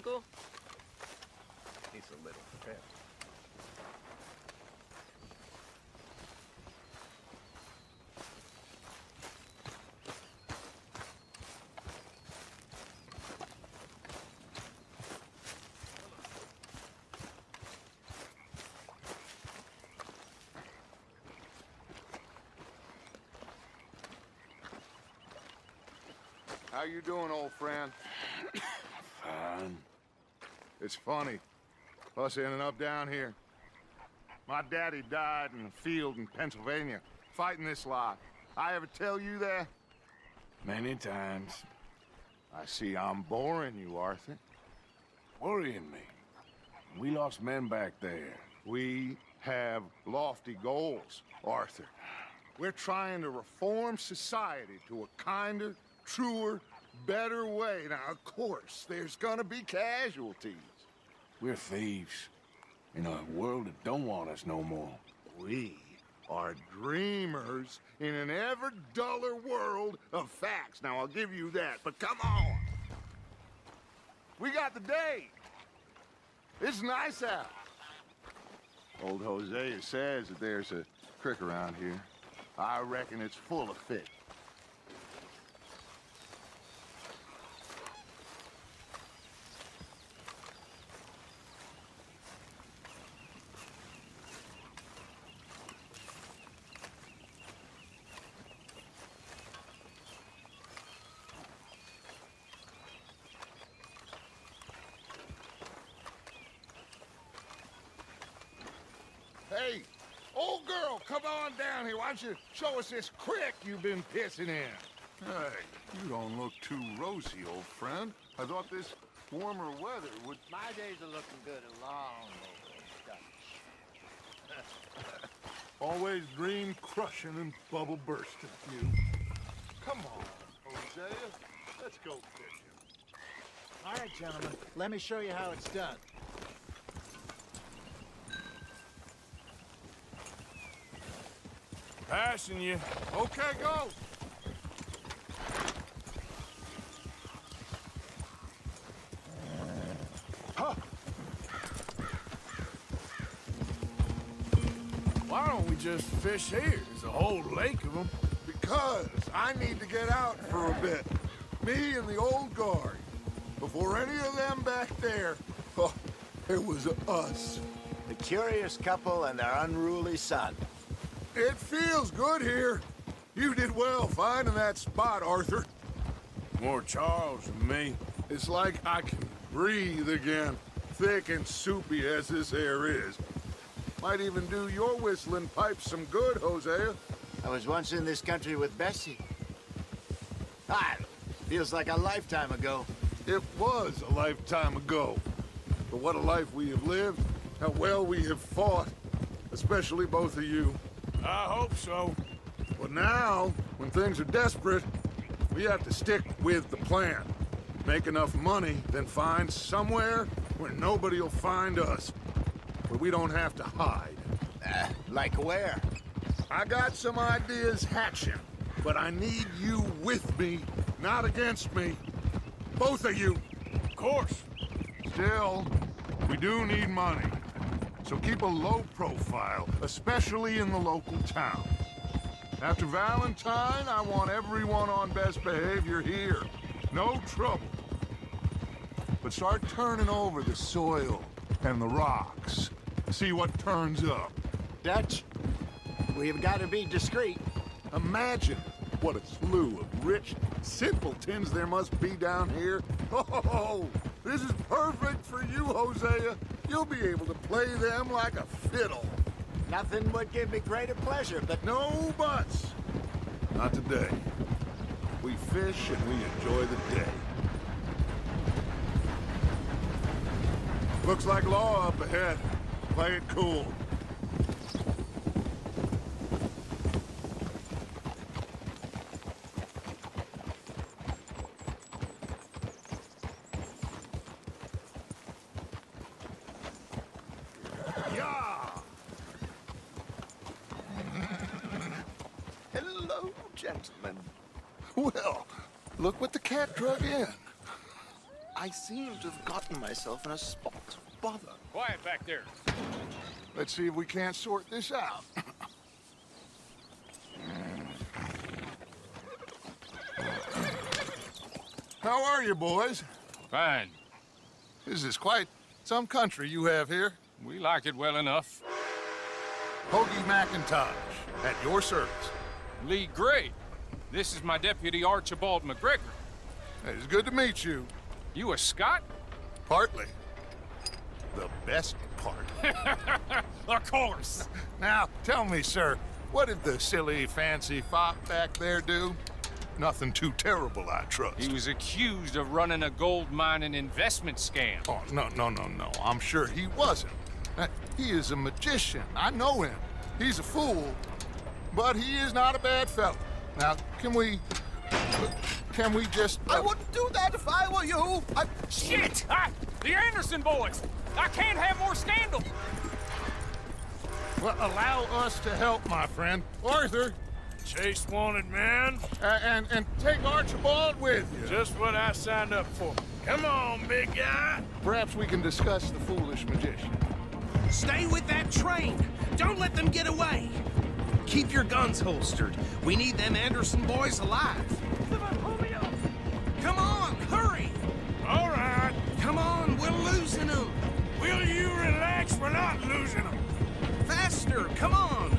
uncle? He's a little pet. How you doing, old friend? Fine. It's funny, us ending up down here. My daddy died in the field in Pennsylvania, fighting this lot. I ever tell you that? Many times. I see I'm boring you, Arthur. Worrying me. We lost men back there. We have lofty goals, Arthur. We're trying to reform society to a kinder, truer, better way. Now, of course, there's gonna be casualties. We're thieves. In a world that don't want us no more. We are dreamers in an ever duller world of facts. Now, I'll give you that, but come on. We got the date. It's nice out. Old Hosea says that there's a creek around here. I reckon it's full of fish. Hey, old girl, come on down here. Why don't you show us this creek you've been pissing in? Hey, you don't look too rosy, old friend. I thought this warmer weather would... My days are looking good and long, Scotch. Always dream crushing and bubble bursting, you. Come on, Hosea. Let's go fishing. All right, gentlemen. Let me show you how it's done. Passing you. Okay, go! Huh. Why don't we just fish here? There's a whole lake of them. Because I need to get out for a bit. Me and the old guard. Before any of them back there, oh, it was us. The curious couple and their unruly son. It feels good here. You did well finding that spot, Arthur. More Charles than me. It's like I can breathe again, thick and soupy as this air is. Might even do your whistling pipes some good, Hosea. I was once in this country with Bessie. Ah, feels like a lifetime ago. It was a lifetime ago. But what a life we have lived, how well we have fought, especially both of you. I hope so. But now, when things are desperate, we have to stick with the plan. Make enough money, then find somewhere where nobody will find us. Where we don't have to hide. Like where? I got some ideas hatching, but I need you with me, not against me. Both of you. Of course. Still, we do need money. So keep a low profile, especially in the local town. After Valentine, I want everyone on best behavior here. No trouble. But start turning over the soil and the rocks. See what turns up. Dutch, we've got to be discreet. Imagine what a slew of rich simpletons there must be down here. Oh, this is perfect for you, Hosea. You'll be able to play them like a fiddle. Nothing would give me greater pleasure, but No buts. Not today. We fish and we enjoy the day. Looks like law up ahead. Play it cool. gentlemen. Well, look what the cat drug in. I seem to have gotten myself in a spot of bother. Quiet back there. Let's see if we can't sort this out. How are you, boys? Fine. This is quite some country you have here. We like it well enough. Hoagie McIntosh, at your service. Lee Gray. This is my deputy Archibald McGregor. It's good to meet you. You a Scot? Partly. The best part. Of course. Now, tell me, sir, what did the silly, fancy fop back there do? Nothing too terrible, I trust. He was accused of running a gold mining investment scam. Oh, no. I'm sure he wasn't. He is a magician. I know him. He's a fool, but he is not a bad fellow. Now, can we just... I wouldn't do that if I were you. Shit! The Anderson boys! I can't have more scandal! Well, allow us to help, my friend. Arthur, Chase wanted man. and take Archibald with you. Just what I signed up for. Come on, big guy. Perhaps we can discuss the foolish magician. Stay with that train. Don't let them get away. Keep your guns holstered. We need them Anderson boys alive. Come on, hurry. All right. Come on, we're losing them. Will you relax? We're not losing them. Faster, come on.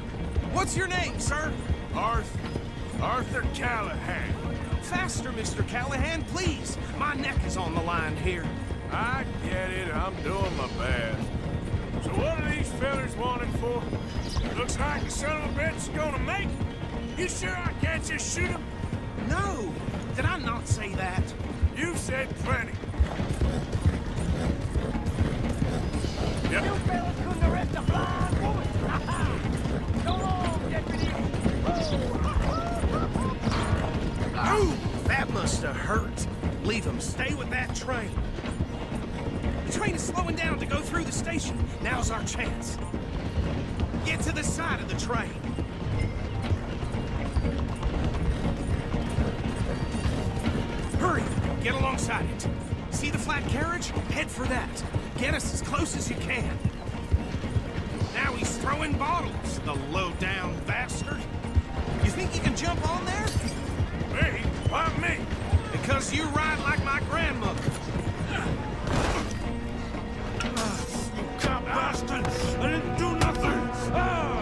What's your name, sir? Arthur Callahan. Faster, Mr. Callahan, please. My neck is on the line here. I get it. I'm doing my best. So what are these fellas wanted for? Looks like the son of a bitch is gonna make it. You sure I can't just shoot him? No, did I not say that? You've said plenty. You fellas couldn't arrest a blind woman. So long, deputy. Ooh, that must have hurt. Leave them. Stay with that train. The train is slowing down to go through the station. Now's our chance. Get to the side of the train. Hurry! Get alongside it. See the flat carriage? Head for that. Get us as close as you can. Now he's throwing bottles, the low-down bastard. You think you can jump on there? Me? Why me? Because you ride like my grandmother. Cop bastard! I didn't do nothing! Phil!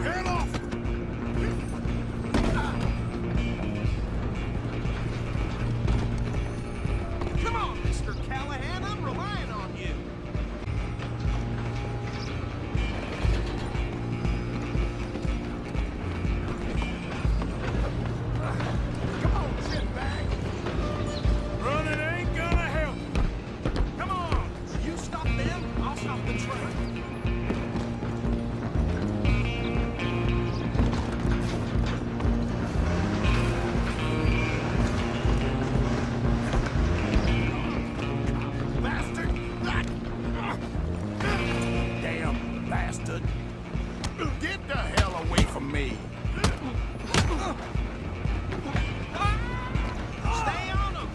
Get off! Come on, Mr. Callahan, I'm relying on you. Come on, shitbag. Running ain't gonna help. Come on. You stop them, I'll stop the train. Bastard! Damn bastard. Get the hell away from me. Stay on them.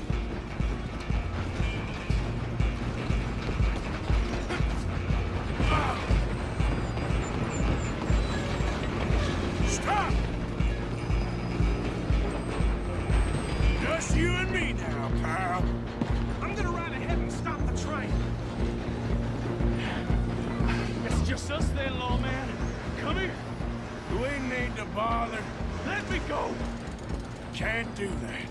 Stop! Just you and me now, pal. I'm gonna ride ahead and stop the train. It's just us then, lawman. Come here. We need to bother. Let me go. Can't do that.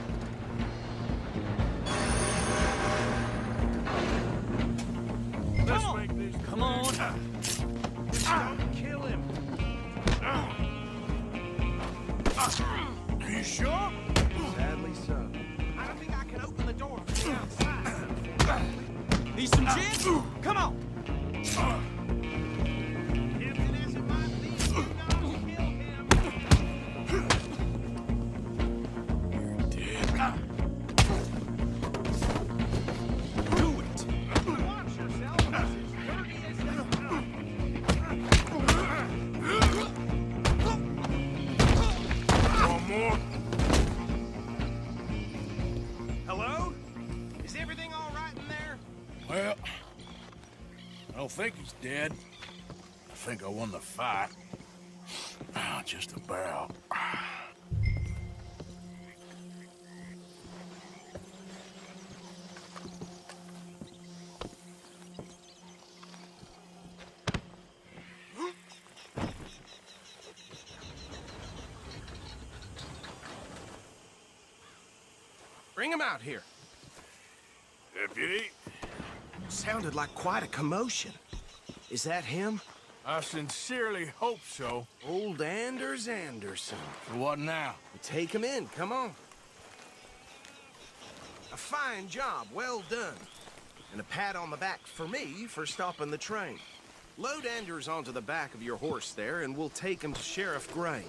Let's on. make this. Come on. Don't kill him. Are you sure? Sadly so. I don't think I can open the door from the outside. Need some gin? Come on. Tempting as it might be, you gotta kill him. Do it. Watch yourself. This is dirty as hell. One more. don't think he's dead. I think I won the fight. Just about. Bring him out here. Deputy, Sounded like quite a commotion. Is that him? I sincerely hope so. Old Anders Anderson. What now? Take him in, come on. A fine job, well done. And a pat on the back for me for stopping the train. Load Anders onto the back of your horse there, and we'll take him to Sheriff Gray.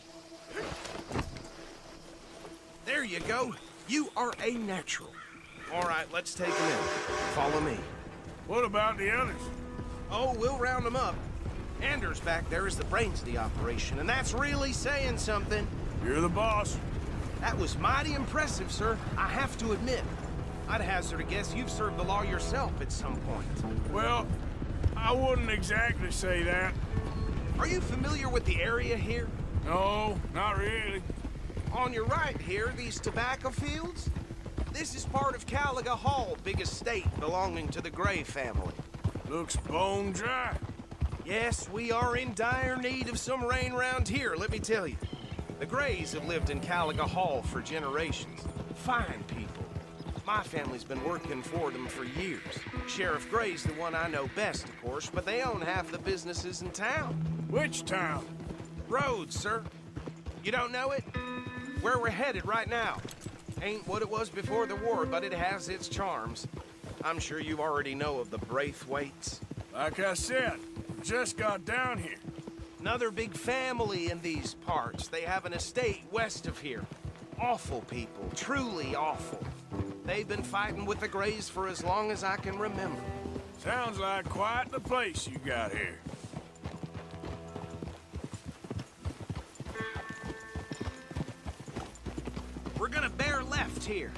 There you go. You are a natural. All right, let's take him in. Follow me. what about the others? Oh, we'll round them up. Anders back there is the brains of the operation, and that's really saying something. You're the boss. That was mighty impressive, sir. I have to admit. I'd hazard a guess you've served the law yourself at some point. Well, I wouldn't exactly say that. Are you familiar with the area here? No, not really. On your right here, these tobacco fields? This is part of Caliga Hall, big estate belonging to the Gray family. Looks bone dry. Yes, we are in dire need of some rain round here, let me tell you. The Grays have lived in Caliga Hall for generations. Fine people. My family's been working for them for years. Sheriff Gray's the one I know best, of course, but they own half the businesses in town. Which town? Rhodes, sir. You don't know it? Where we're headed right now. Ain't what it was before the war, but it has its charms. I'm sure you already know of the Braithwaites. Like I said, just got down here. Another big family in these parts. They have an estate west of here. Awful people, truly awful. They've been fighting with the Grays for as long as I can remember. Sounds like quite the place you got here. We're gonna bear left here.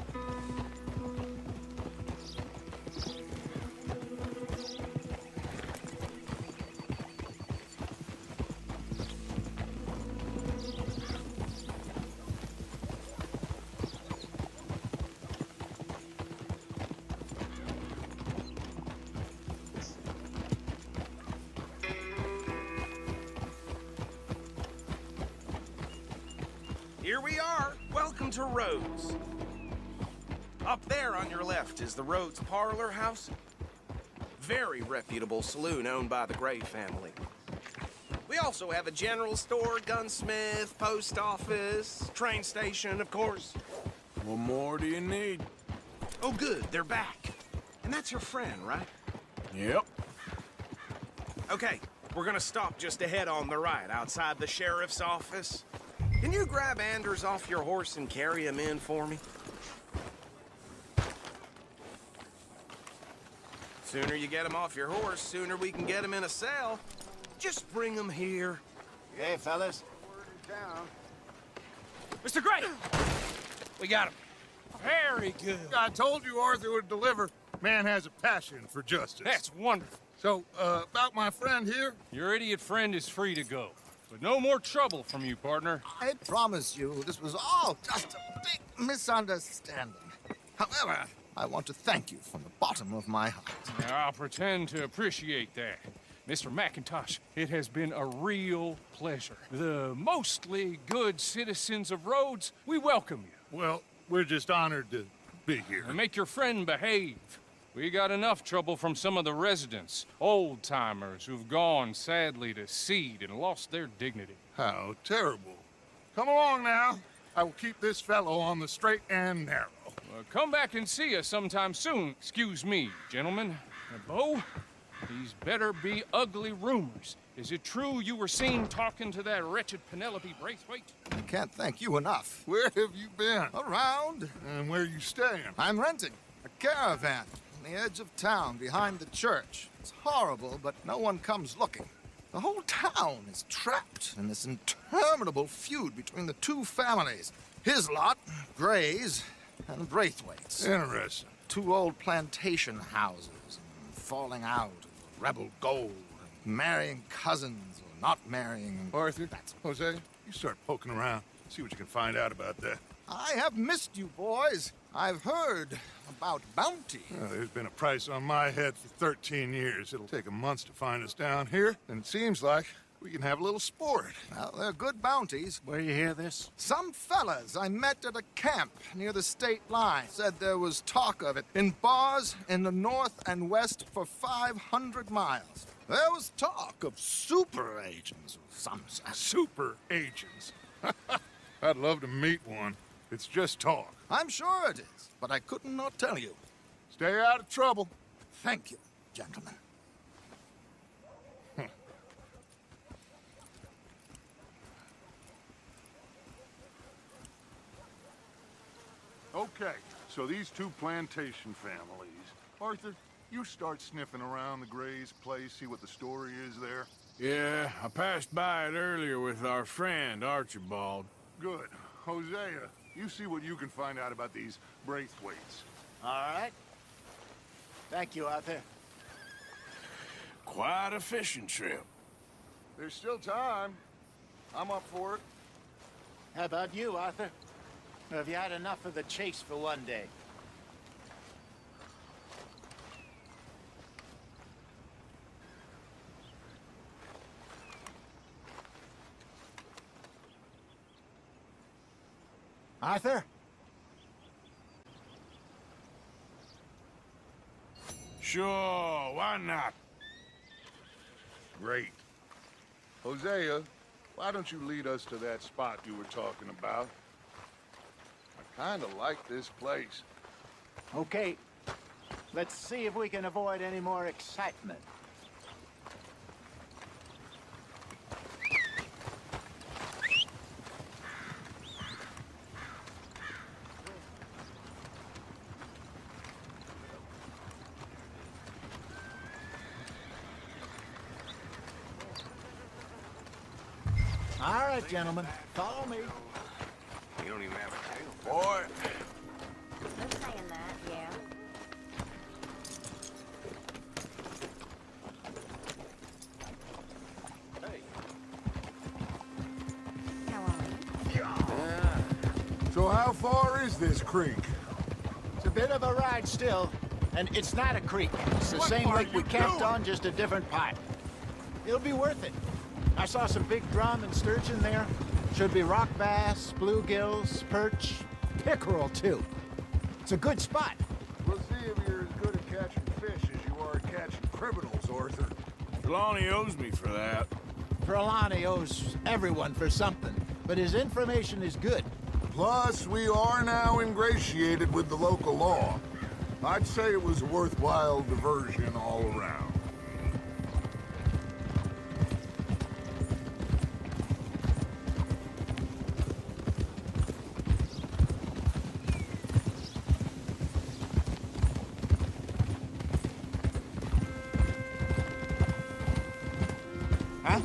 Here we are. Welcome to Rhodes. Up there on your left is the Rhodes Parlor House. Very reputable saloon owned by the Gray family. We also have a general store, gunsmith, post office, train station, of course. What more do you need? Oh, good, they're back. And that's your friend, right? Yep. Okay, we're gonna stop just ahead on the right, outside the sheriff's office. Can you grab Anders off your horse and carry him in for me? Sooner you get him off your horse, sooner we can get him in a cell. Just bring him here. Hey, fellas. Mr. Gray! We got him. Very good. I told you Arthur would deliver. Man has a passion for justice. That's wonderful. So, about my friend here? Your idiot friend is free to go. But no more trouble from you, partner. I promise you, this was all just a big misunderstanding. However, I want to thank you from the bottom of my heart. I'll pretend to appreciate that. Mr. McIntosh, it has been a real pleasure. The mostly good citizens of Rhodes, we welcome you. Well, we're just honored to be here. And make your friend behave. We got enough trouble from some of the residents, old-timers who've gone, sadly, to seed and lost their dignity. How terrible. Come along now. I will keep this fellow on the straight and narrow. Come back and see us sometime soon. Excuse me, gentlemen. Bo, these better be ugly rumors. Is it true you were seen talking to that wretched Penelope Braithwaite? I can't thank you enough. Where have you been? Around, And where you staying? I'm renting a caravan on the edge of town behind the church. It's horrible, but no one comes looking. The whole town is trapped in this interminable feud between the two families. His lot, Gray's, and Braithwaite's. Interesting. Two old plantation houses, falling out of rebel gold, and marrying cousins or not marrying. Arthur, Jose, you start poking around. See what you can find out about that. I have missed you, boys. I've heard about bounty. There's been a price on my head for 13 years. It'll take 'em months to find us down here, and it seems like we can have a little sport. Well, they're good bounties. Where you hear this? Some fellas I met at a camp near the state line said there was talk of it in bars in the north and west for 500 miles. There was talk of super agents of some sort. Super agents. I'd love to meet one. It's just talk. I'm sure it is, but I couldn't not tell you. Stay out of trouble. Thank you, gentlemen. Okay, so these two plantation families. Arthur, you start sniffing around the Gray's place, see what the story is there. Yeah, I passed by it earlier with our friend, Archibald. Good. Hosea, you see what you can find out about these Braithwaites. All right. Thank you, Arthur. Quite a fishing trip. There's still time. I'm up for it. How about you, Arthur? Or have you had enough of the chase for one day? Arthur? Sure, why not? Great. Hosea, why don't you lead us to that spot you were talking about? I kind of like this place. Okay. Let's see if we can avoid any more excitement. All right, gentlemen. Follow me. You don't even have a tail. Boy, I'm saying that, yeah. How are you? So how far is this creek? It's a bit of a ride still, and it's not a creek. It's the What same are lake we you camped doing? on, just a different part. It'll be worth it. I saw some big drum and sturgeon there. Should be rock bass, bluegills, perch, pickerel too. It's a good spot. We'll see if you're as good at catching fish as you are at catching criminals, Arthur. Lonnie owes me for that. Trelawney owes everyone for something, but his information is good. Plus, we are now ingratiated with the local law. I'd say it was a worthwhile diversion all around. Huh?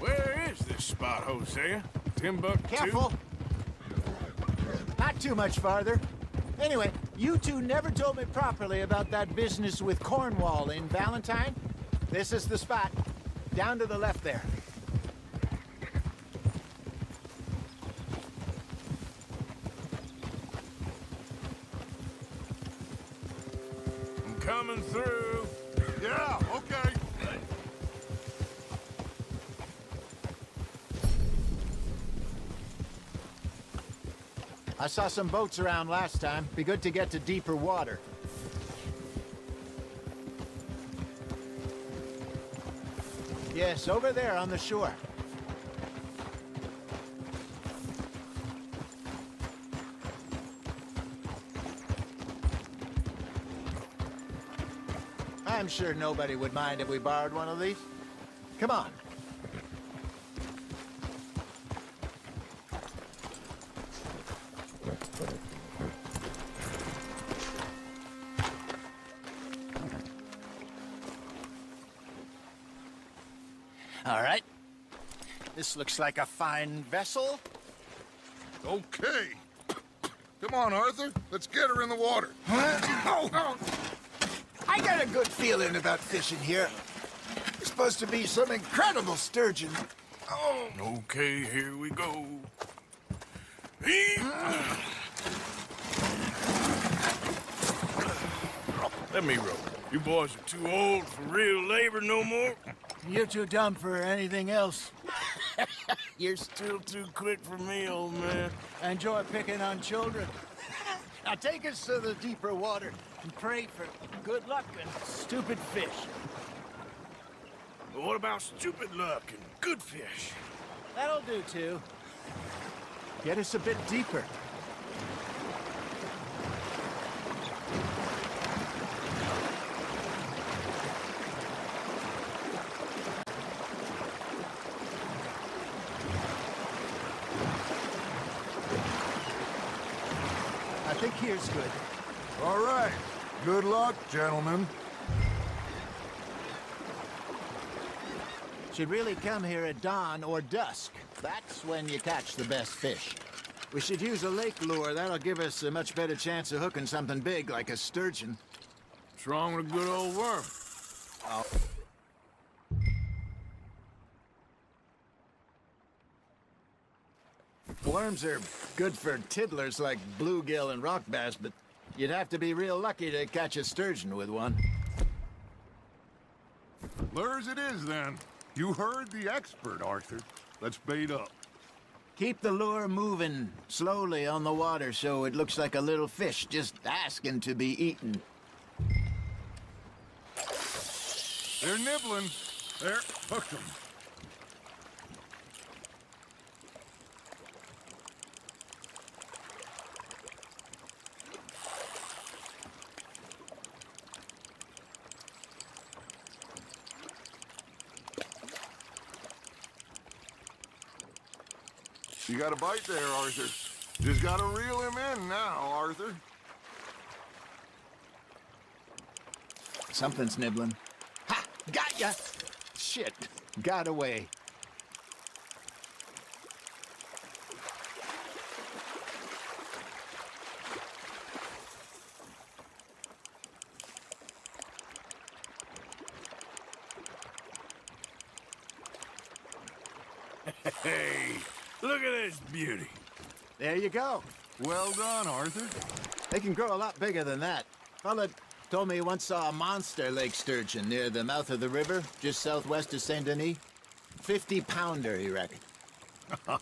Where is this spot, Hosea? Timbuktu? Careful. Not too much farther. Anyway, you two never told me properly about that business with Cornwall in Valentine. This is the spot. Down to the left there. I'm coming through. Yeah, okay. I saw some boats around last time. Be good to get to deeper water. Yes, over there on the shore. I'm sure nobody would mind if we borrowed one of these. Come on. All right. This looks like a fine vessel. Okay. Come on, Arthur. Let's get her in the water. I got a good feeling about fishing here. There's supposed to be some incredible sturgeon. Oh, Okay, here we go. Let me row. You boys are too old for real labor no more. you're too dumb for anything else. You're still too quick for me, old man. I enjoy picking on children. Now take us to the deeper water and pray for good luck and stupid fish. But what about stupid luck and good fish? That'll do, too. Get us a bit deeper. I think here's good. All right. Good luck, gentlemen. Should really come here at dawn or dusk. That's when you catch the best fish. We should use a lake lure. That'll give us a much better chance of hooking something big like a sturgeon. What's wrong with a good old worm? Worms are good for tiddlers like bluegill and rock bass, but you'd have to be real lucky to catch a sturgeon with one. Lures it is, then. You heard the expert, Arthur. Let's bait up. Keep the lure moving slowly on the water so it looks like a little fish just asking to be eaten. They're nibbling. There, hooked them. You got a bite there, Arthur. Just gotta reel him in now, Arthur. Something's nibbling. Ha! Got ya! Shit, got away. Hey, look at this beauty. There you go. Well done, Arthur. They can grow a lot bigger than that. Fella told me he once saw a monster lake sturgeon near the mouth of the river, just southwest of Saint Denis. 50-pounder, he reckoned.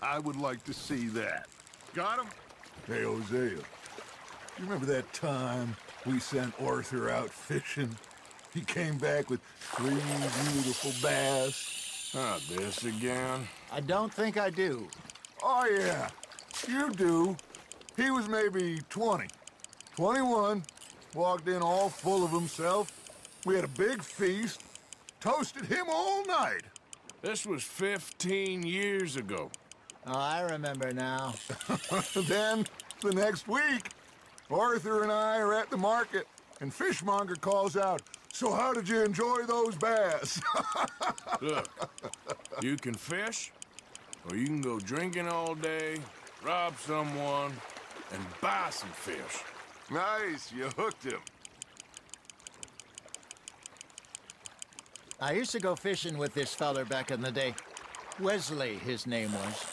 I would like to see that. Got him? Hey, Hosea. You remember that time we sent Arthur out fishing? He came back with 3 beautiful bass. Not this again. I don't think I do. Oh, yeah. You do. He was maybe 20. 21. Walked in all full of himself. We had a big feast. Toasted him all night. This was 15 years ago. Oh, I remember now. Then, the next week, Arthur and I are at the market, and Fishmonger calls out, "So how did you enjoy those bass?" Look, you can fish, or you can go drinking all day, rob someone, and buy some fish. Nice, you hooked him. I used to go fishing with this feller back in the day. Wesley, his name was.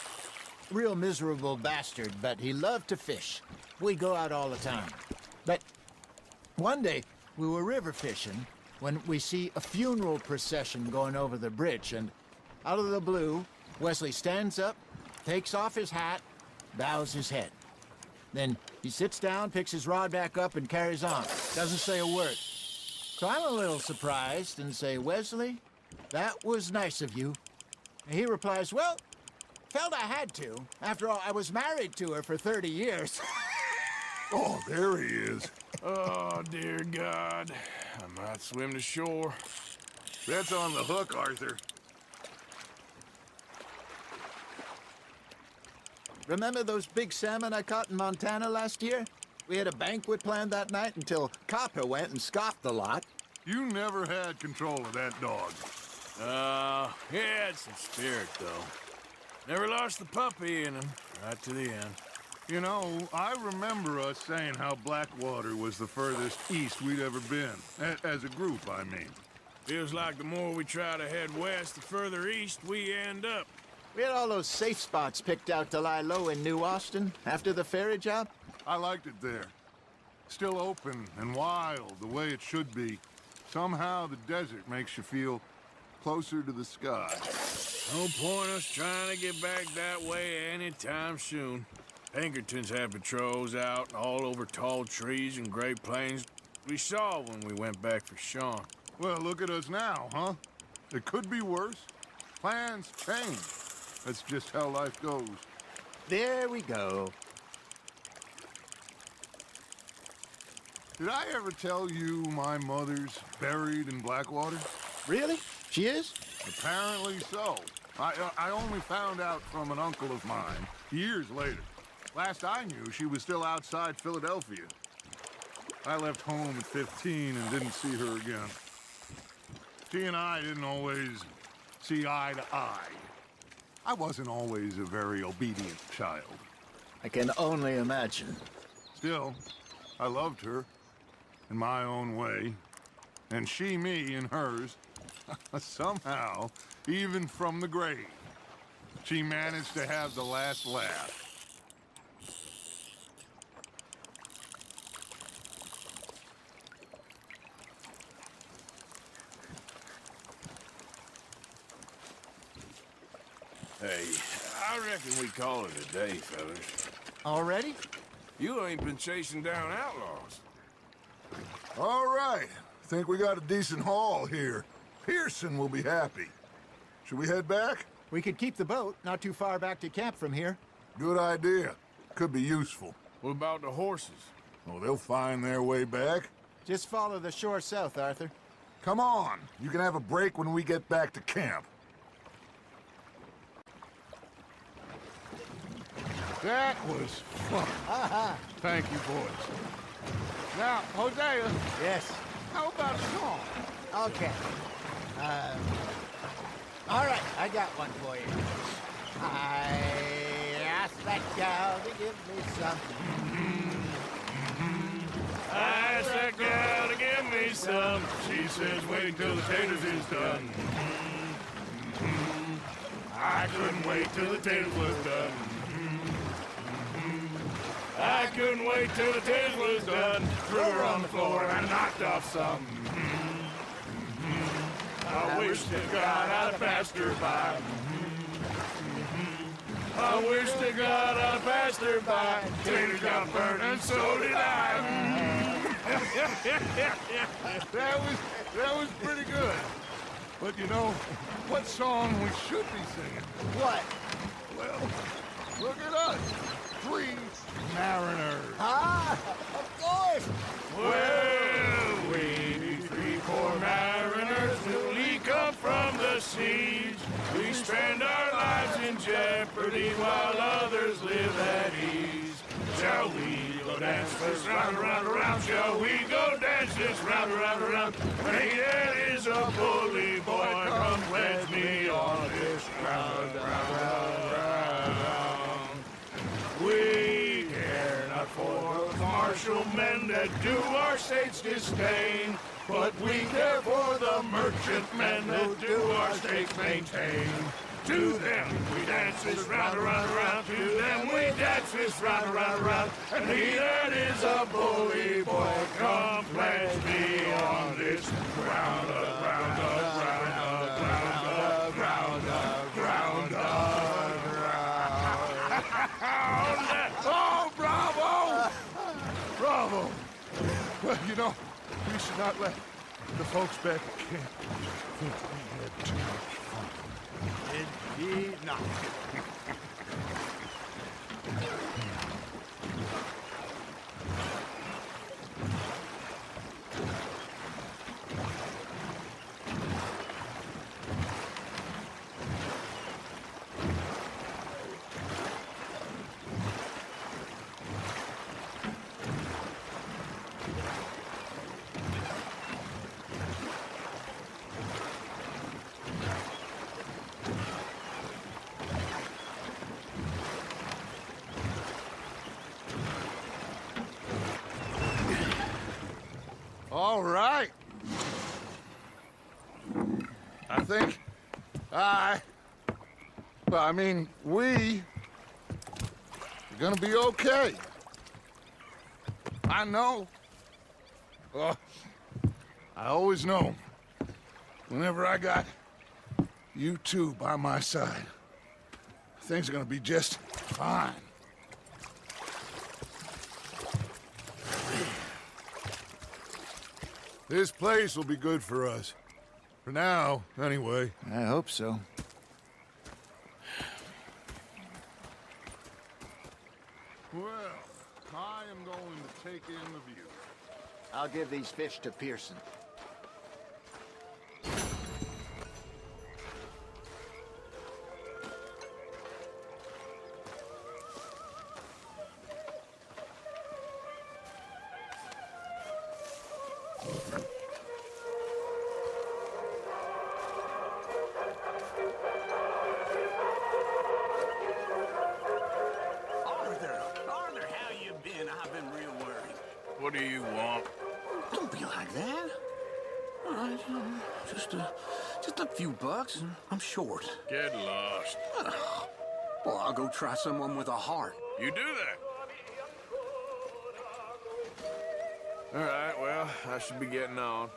Real miserable bastard, but he loved to fish. We'd go out all the time. But one day, we were river fishing when we see a funeral procession going over the bridge, and out of the blue, Wesley stands up, takes off his hat, bows his head. Then he sits down, picks his rod back up, and carries on. Doesn't say a word. So I'm a little surprised and say, Wesley, that was nice of you. And he replies, well, felt I had to. After all, I was married to her for 30 years. Oh, there he is. Oh, dear God. I might swim to shore. That's on the hook, Arthur. Remember those big salmon I caught in Montana last year? We had a banquet planned that night until Copper went and scoffed the lot. You never had control of that dog. He had some spirit, though. Never lost the puppy in him, right to the end. You know, I remember us saying how Blackwater was the furthest east we'd ever been. As a group, I mean. Feels like the more we try to head west, the further east we end up. We had all those safe spots picked out to lie low in New Austin after the ferry job. I liked it there. Still open and wild, the way it should be. Somehow the desert makes you feel closer to the sky. No point us trying to get back that way anytime soon. Pinkertons had patrols out all over tall trees and Great Plains. We saw when we went back for Sean. Well, look at us now, huh? It could be worse. Plans change. That's just how life goes. There we go. Did I ever tell you my mother's buried in Blackwater? Really? She is? Apparently so. I only found out from an uncle of mine years later. Last I knew, she was still outside Philadelphia. I left home at 15 and didn't see her again. She and I didn't always see eye to eye. I wasn't always a very obedient child. I can only imagine. Still, I loved her in my own way, and she me in hers. Somehow, even from the grave, she managed to have the last laugh. Hey, I reckon we call it a day, fellas. Already? You ain't been chasing down outlaws. All right. Think we got a decent haul here. Pearson will be happy. Should we head back? We could keep the boat not too far back to camp from here. Good idea. Could be useful. What about the horses? Oh, they'll find their way back. Just follow the shore south, Arthur. Come on. You can have a break when we get back to camp. That was fun. Thank you, boys. Now, Hosea, Yes. how about a song? Okay. All right, I got one for you. I asked that gal to give me some. I asked that gal to give me some. She says, wait till the taters is done. I couldn't wait till the taters was done. I couldn't wait till the taters was done. Threw her on the floor and I knocked off some. I wish to God I'd passed her by. I wish to God I'd passed her by. Taters got burned and so did I. That was pretty good. But you know, what song we should be singing? What? Well, look at us. 3 mariners. Ah, of course. Well, we 3 poor mariners newly come from the seas. We spend our lives in jeopardy while others live at ease. Shall we go dance this round, around, around? Shall we go dance this round, around, around? Hey, that is a bully boy. Come pledge me on this round, round, round, round. We care not for those martial men that do our state's disdain. but we care for the merchantmen that do our stakes maintain. To them we dance this round, around, around. To them we dance this round, around, around. And he that is a bully boy, come pledge me on this ground up, ground up, ground up, ground up, ground up, ground up. Oh, bravo! Bravo! Well, you know, we should not let the folks back at camp think we had too much fun. Indeed not. All right. I think we are gonna be okay. I know. I always know. Whenever I got you two by my side, things are gonna be just fine. This place will be good for us. For now, anyway. I hope so. Well, I am going to take in the view. I'll give these fish to Pearson. Arthur, how you been? I've been real worried. What do you want? Don't be like that. All right, just a few bucks, and I'm short. Get lost. Well, I'll go try someone with a heart. You do that. All right, well, I should be getting on.